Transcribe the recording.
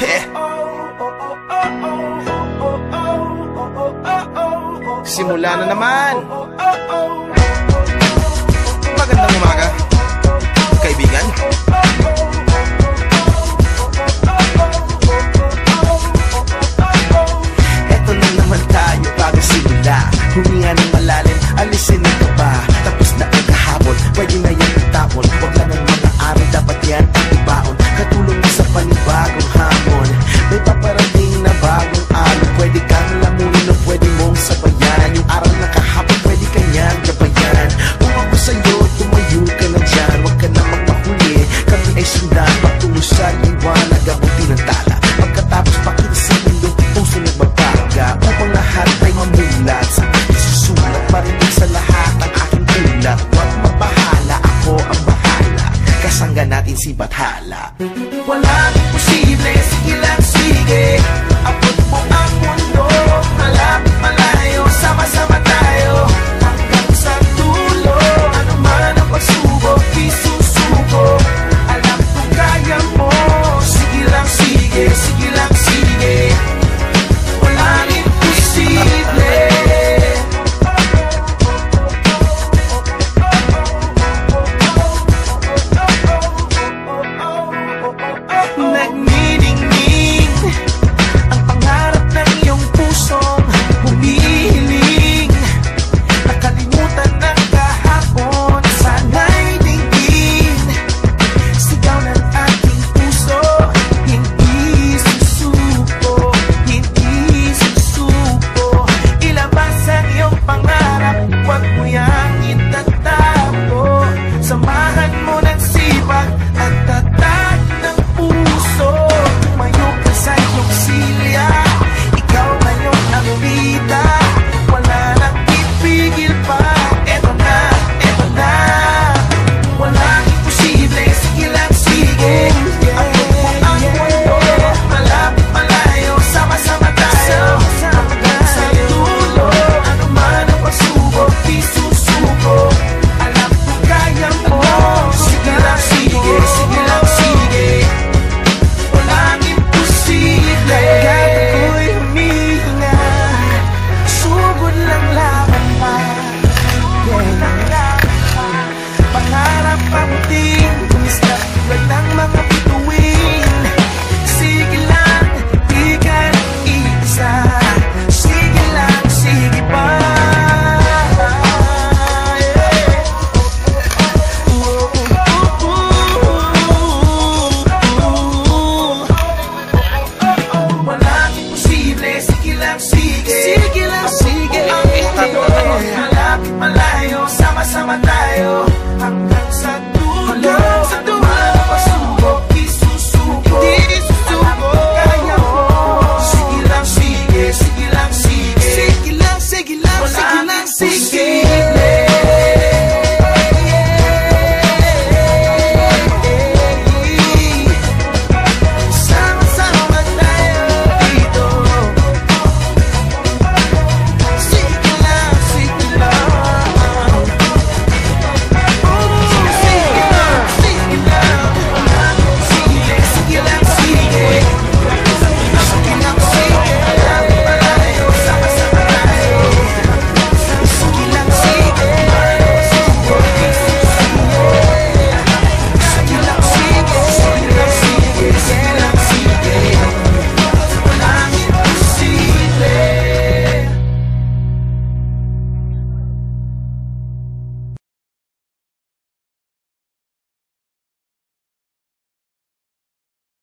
Yeah. Simula na naman. Magandang umaga, kaibigan. Eto na naman tayo bago simula. Huminga ng malalim, alisin ang kaba. Tapos na ang kahapon, pwede na yan itapon. Huwag lang ng mga araw, dapat yan ang ibaon. Katulong mo sa panibagong hamon. May paparating na bagong araw. Pwede kang lamunin o pwede mong sabayan. Yung araw na kahapon, pwede ka niyang gabayan. Kung ako sa'yo, tumayo ka na dyan. Huwag ka namang mahuli, kami ay sundan. Patungo sa liwanag, abuti ng tala. Pagkatapos pakita sa mundo, puso nagbabaga. Upang lahat ay mamulat sa susulat. Marinig sa lahat ang aking ulat. Huwag mabahala, ako ang bahala. Kasangga natin si Bathala. Walang imposible, sige lang, sige. Ako